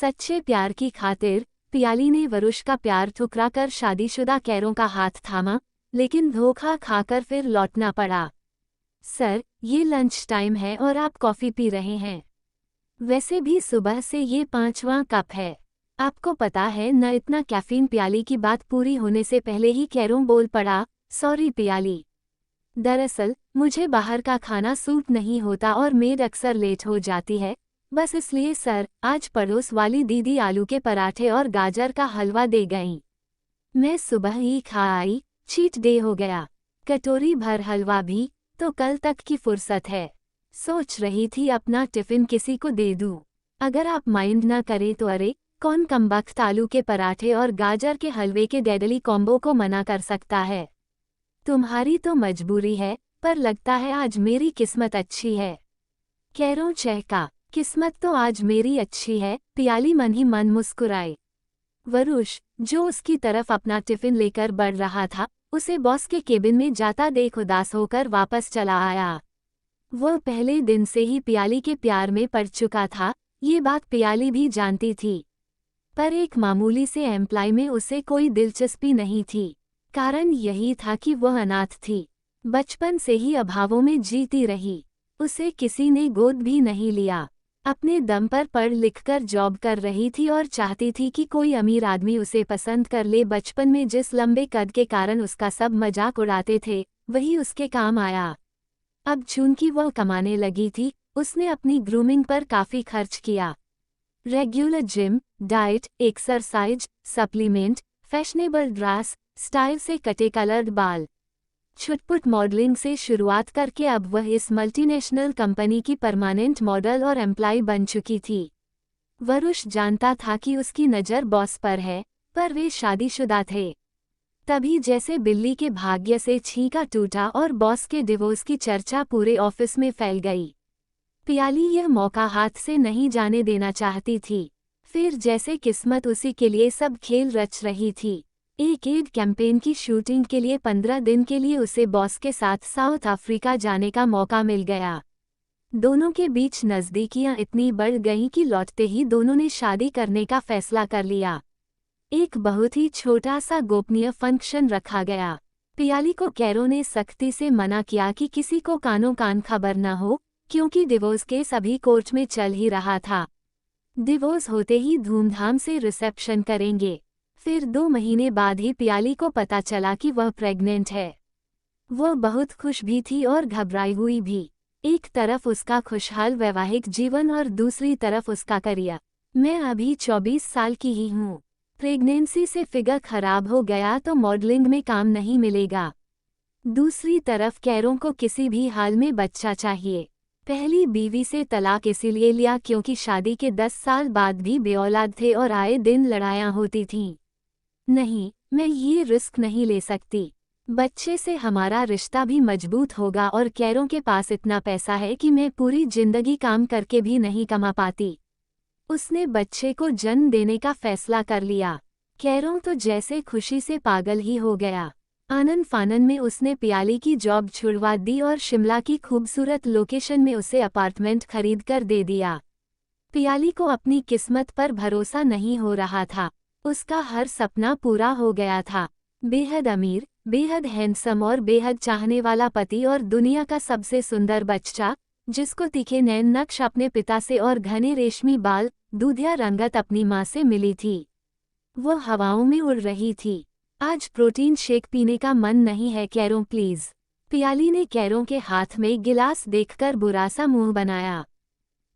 सच्चे प्यार की खातिर पियाली ने वरुष का प्यार ठुकराकर शादीशुदा कैरों का हाथ थामा, लेकिन धोखा खाकर फिर लौटना पड़ा। सर, ये लंच टाइम है और आप कॉफ़ी पी रहे हैं। वैसे भी सुबह से ये 5वां कप है। आपको पता है न, इतना कैफीन। पियाली की बात पूरी होने से पहले ही कैरों बोल पड़ा, सॉरी पियाली। दरअसल मुझे बाहर का खाना सूट नहीं होता और मेड अक्सर लेट हो जाती है, बस इसलिए सर। आज पड़ोस वाली दीदी आलू के पराठे और गाजर का हलवा दे गईं। मैं सुबह ही खा आई, चीट डे हो गया। कटोरी भर हलवा भी, तो कल तक की फुर्सत है। सोच रही थी अपना टिफिन किसी को दे दूं। अगर आप माइंड ना करें तो। अरे कौन कमबख्त आलू के पराठे और गाजर के हलवे के डेडली कॉम्बो को मना कर सकता है। तुम्हारी तो मजबूरी है, पर लगता है आज मेरी किस्मत अच्छी है। कैरों चहका, किस्मत तो आज मेरी अच्छी है। पियाली मन ही मन मुस्कुराए। वरुष, जो उसकी तरफ अपना टिफिन लेकर बढ़ रहा था, उसे बॉस के केबिन में जाता देख उदास होकर वापस चला आया। वह पहले दिन से ही पियाली के प्यार में पड़ चुका था, ये बात पियाली भी जानती थी। पर एक मामूली से एम्प्लॉय में उसे कोई दिलचस्पी नहीं थी। कारण यही था कि वह अनाथ थी। बचपन से ही अभावों में जीती रही। उसे किसी ने गोद भी नहीं लिया। अपने दम पर पढ़ लिखकर जॉब कर रही थी और चाहती थी कि कोई अमीर आदमी उसे पसंद कर ले। बचपन में जिस लंबे कद के कारण उसका सब मजाक उड़ाते थे, वही उसके काम आया। अब चूंकि वह कमाने लगी थी, उसने अपनी ग्रूमिंग पर काफी खर्च किया। Regular gym, diet, exercise, supplement, fashionable dress, style से कटे कलर्ड बाल, छुटपुट मॉडलिंग से शुरुआत करके अब वह इस मल्टीनेशनल कंपनी की परमानेंट मॉडल और एम्प्लॉय बन चुकी थी। वरुष जानता था कि उसकी नज़र बॉस पर है, पर वे शादीशुदा थे। तभी जैसे बिल्ली के भाग्य से छींका टूटा और बॉस के डिवोर्स की चर्चा पूरे ऑफिस में फैल गई। पियाली यह मौका हाथ से नहीं जाने देना चाहती थी। फिर जैसे किस्मत उसी के लिए सब खेल रच रही थी। एक एड कैंपेन की शूटिंग के लिए 15 दिन के लिए उसे बॉस के साथ साउथ अफ्रीका जाने का मौका मिल गया। दोनों के बीच नज़दीकियां इतनी बढ़ गईं कि लौटते ही दोनों ने शादी करने का फैसला कर लिया। एक बहुत ही छोटा सा गोपनीय फंक्शन रखा गया। पियाली को कैरों ने सख्ती से मना किया कि किसी को कानों कान खबर न हो, क्योंकि डिवोर्स केस अभी कोर्ट में चल ही रहा था। डिवोर्स होते ही धूमधाम से रिसेप्शन करेंगे। फिर 2 महीने बाद ही पियाली को पता चला कि वह प्रेग्नेंट है। वह बहुत खुश भी थी और घबराई हुई भी। एक तरफ उसका खुशहाल वैवाहिक जीवन और दूसरी तरफ उसका करियर। मैं अभी 24 साल की ही हूँ। प्रेगनेंसी से फिगर खराब हो गया तो मॉडलिंग में काम नहीं मिलेगा। दूसरी तरफ कैरों को किसी भी हाल में बच्चा चाहिए। पहली बीवी से तलाक इसीलिए लिया क्योंकि शादी के 10 साल बाद भी बेऔलाद थे और आए दिन लड़ाइयाँ होती थीं। नहीं, मैं ये रिस्क नहीं ले सकती। बच्चे से हमारा रिश्ता भी मजबूत होगा और कैरों के पास इतना पैसा है कि मैं पूरी जिंदगी काम करके भी नहीं कमा पाती। उसने बच्चे को जन्म देने का फैसला कर लिया। कैरों तो जैसे खुशी से पागल ही हो गया। आनन फानन में उसने पियाली की जॉब छुड़वा दी और शिमला की खूबसूरत लोकेशन में उसे अपार्टमेंट खरीद कर दे दिया। पियाली को अपनी किस्मत पर भरोसा नहीं हो रहा था। उसका हर सपना पूरा हो गया था। बेहद अमीर, बेहद हैंडसम और बेहद चाहने वाला पति और दुनिया का सबसे सुंदर बच्चा, जिसको तीखे नैन नक्श अपने पिता से और घने रेशमी बाल, दूधिया रंगत अपनी माँ से मिली थी। वो हवाओं में उड़ रही थी। आज प्रोटीन शेक पीने का मन नहीं है कैरों प्लीज। पियाली ने कैरों के हाथ में गिलास देखकर बुरा सा मुंह बनाया।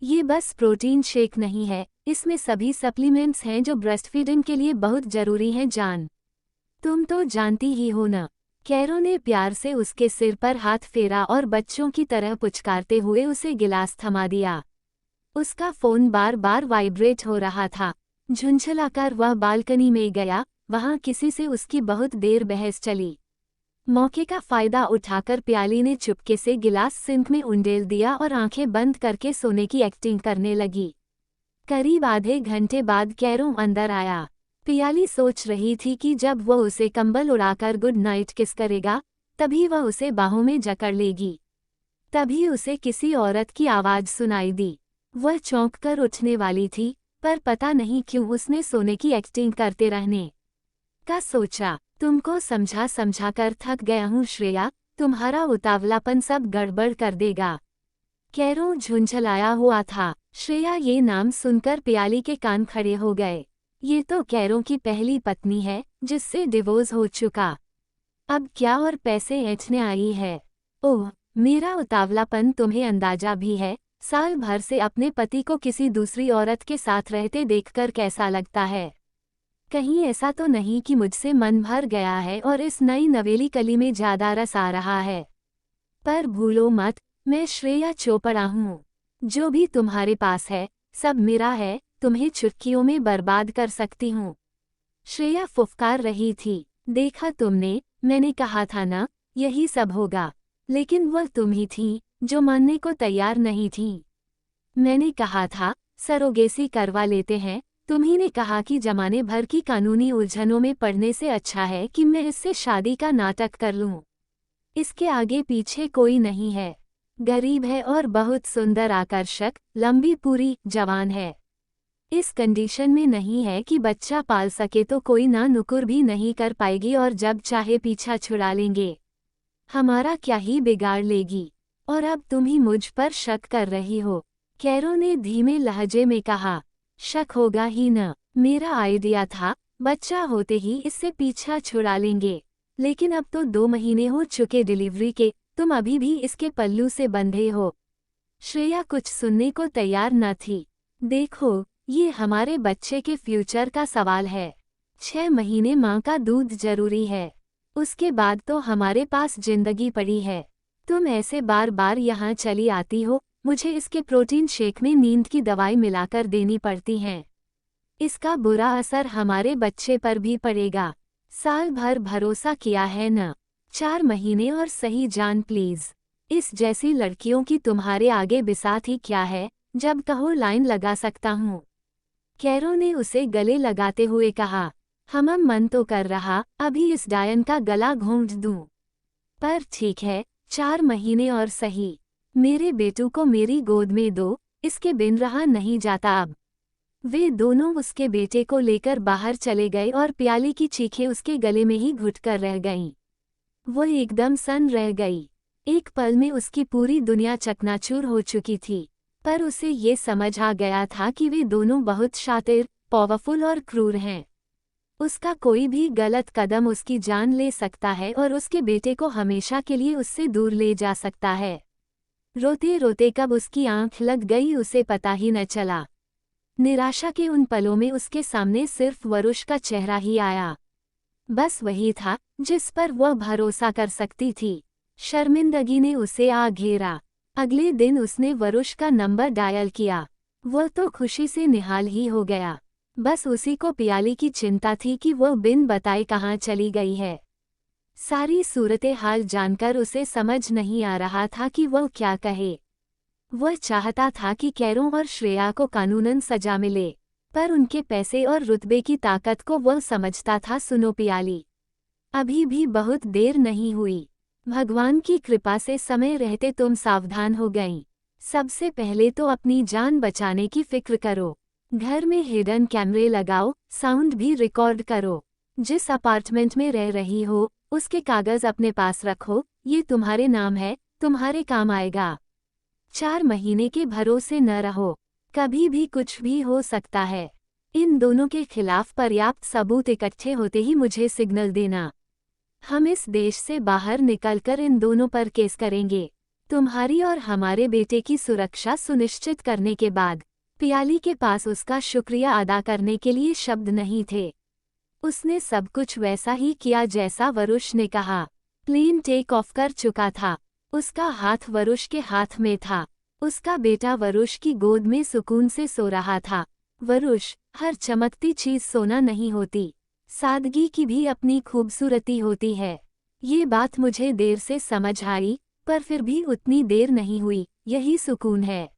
ये बस प्रोटीन शेक नहीं है, इसमें सभी सप्लीमेंट्स हैं जो ब्रेस्टफीडिंग के लिए बहुत जरूरी हैं जान। तुम तो जानती ही हो ना। कैरों ने प्यार से उसके सिर पर हाथ फेरा और बच्चों की तरह पुचकारते हुए उसे गिलास थमा दिया। उसका फोन बार बार वाइब्रेट हो रहा था। झुंझलाकर वह बालकनी में गया। वहां किसी से उसकी बहुत देर बहस चली। मौके का फायदा उठाकर पियाली ने चुपके से गिलास सिंक में उंडेल दिया और आंखें बंद करके सोने की एक्टिंग करने लगी। करीब आधे घंटे बाद कैरों अंदर आया। पियाली सोच रही थी कि जब वह उसे कंबल उड़ाकर गुड नाइट किस करेगा, तभी वह उसे बाहों में जकड़ लेगी। तभी उसे किसी औरत की आवाज़ सुनाई दी। वह चौंक कर उठने वाली थी, पर पता नहीं क्यों उसने सोने की एक्टिंग करते रहने का सोचा। तुमको समझा समझा कर थक गया हूँ श्रेया, तुम्हारा उतावलापन सब गड़बड़ कर देगा। कैरों झुंझलाया हुआ था। श्रेया ये नाम सुनकर पियाली के कान खड़े हो गए। ये तो कैरों की पहली पत्नी है जिससे डिवोर्स हो चुका, अब क्या और पैसे ऐंठने आई है। ओह, मेरा उतावलापन तुम्हें अंदाजा भी है। साल भर से अपने पति को किसी दूसरी औरत के साथ रहते देखकर कैसा लगता है। कहीं ऐसा तो नहीं कि मुझसे मन भर गया है और इस नई नवेली कली में ज्यादा रस आ रहा है। पर भूलो मत, मैं श्रेया चोपड़ा हूँ। जो भी तुम्हारे पास है सब मेरा है, तुम्हें चुटकियों में बर्बाद कर सकती हूँ। श्रेया फुफकार रही थी। देखा तुमने, मैंने कहा था ना, यही सब होगा। लेकिन वह तुम ही थी जो मानने को तैयार नहीं थी। मैंने कहा था सरोगेसी करवा लेते हैं, तुम्ही ने कहा कि जमाने भर की कानूनी उलझनों में पड़ने से अच्छा है कि मैं इससे शादी का नाटक कर लूं। इसके आगे पीछे कोई नहीं है। गरीब है और बहुत सुंदर, आकर्षक, लंबी, पूरी जवान है। इस कंडीशन में नहीं है कि बच्चा पाल सके तो कोई ना नुकुर भी नहीं कर पाएगी और जब चाहे पीछा छुड़ा लेंगे। हमारा क्या ही बिगाड़ लेगी। और अब तुम ही मुझ पर शक कर रही हो, कैरो ने धीमे लहजे में कहा। शक होगा ही न, मेरा आइडिया था बच्चा होते ही इससे पीछा छुड़ा लेंगे। लेकिन अब तो 2 महीने हो चुके डिलीवरी के, तुम अभी भी इसके पल्लू से बंधे हो। श्रेया कुछ सुनने को तैयार न थी। देखो, ये हमारे बच्चे के फ्यूचर का सवाल है। 6 महीने माँ का दूध जरूरी है, उसके बाद तो हमारे पास जिंदगी पड़ी है। तुम ऐसे बार बार यहाँ चली आती हो, मुझे इसके प्रोटीन शेक में नींद की दवाई मिलाकर देनी पड़ती हैं। इसका बुरा असर हमारे बच्चे पर भी पड़ेगा। साल भर भरोसा किया है न, 4 महीने और सही जान प्लीज। इस जैसी लड़कियों की तुम्हारे आगे बिसात ही क्या है, जब कहो लाइन लगा सकता हूँ। कैरो ने उसे गले लगाते हुए कहा। हमम मन तो कर रहा अभी इस डायन का गला घोंट दूं, पर ठीक है, 4 महीने और सही। मेरे बेटू को मेरी गोद में दो, इसके बिन रहा नहीं जाता अब। वे दोनों उसके बेटे को लेकर बाहर चले गए और प्याली की चीखें उसके गले में ही घुटकर रह गईं। वो एकदम सन्न रह गई। एक पल में उसकी पूरी दुनिया चकनाचूर हो चुकी थी। पर उसे ये समझ आ गया था कि वे दोनों बहुत शातिर, पावरफुल और क्रूर हैं। उसका कोई भी गलत कदम उसकी जान ले सकता है और उसके बेटे को हमेशा के लिए उससे दूर ले जा सकता है। रोते रोते कब उसकी आंख लग गई उसे पता ही न चला। निराशा के उन पलों में उसके सामने सिर्फ वरुष का चेहरा ही आया। बस वही था जिस पर वह भरोसा कर सकती थी। शर्मिंदगी ने उसे आ घेरा। अगले दिन उसने वरुष का नंबर डायल किया। वह तो खुशी से निहाल ही हो गया। बस उसी को पियाली की चिंता थी कि वह बिन बताए कहाँ चली गई है। सारी सूरत हाल जानकर उसे समझ नहीं आ रहा था कि वह क्या कहे। वह चाहता था कि कैरों और श्रेया को कानूनन सजा मिले, पर उनके पैसे और रुतबे की ताकत को वह समझता था। सुनो पियाली, अभी भी बहुत देर नहीं हुई। भगवान की कृपा से समय रहते तुम सावधान हो गईं। सबसे पहले तो अपनी जान बचाने की फिक्र करो। घर में हिडन कैमरे लगाओ, साउंड भी रिकॉर्ड करो। जिस अपार्टमेंट में रह रही हो उसके कागज अपने पास रखो, ये तुम्हारे नाम है, तुम्हारे काम आएगा। 4 महीने के भरोसे न रहो, कभी भी कुछ भी हो सकता है। इन दोनों के खिलाफ पर्याप्त सबूत इकट्ठे होते ही मुझे सिग्नल देना। हम इस देश से बाहर निकलकर इन दोनों पर केस करेंगे। तुम्हारी और हमारे बेटे की सुरक्षा सुनिश्चित करने के बाद पियाली के पास उसका शुक्रिया अदा करने के लिए शब्द नहीं थे। उसने सब कुछ वैसा ही किया जैसा वरुष ने कहा। प्लेन टेक ऑफ कर चुका था। उसका हाथ वरुष के हाथ में था। उसका बेटा वरुष की गोद में सुकून से सो रहा था। वरुष, हर चमकती चीज सोना नहीं होती, सादगी की भी अपनी खूबसूरती होती है। ये बात मुझे देर से समझ आई, पर फिर भी उतनी देर नहीं हुई। यही सुकून है।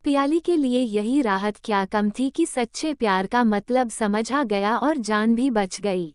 पियाली के लिए यही राहत क्या कम थी कि सच्चे प्यार का मतलब समझ आ गया और जान भी बच गई।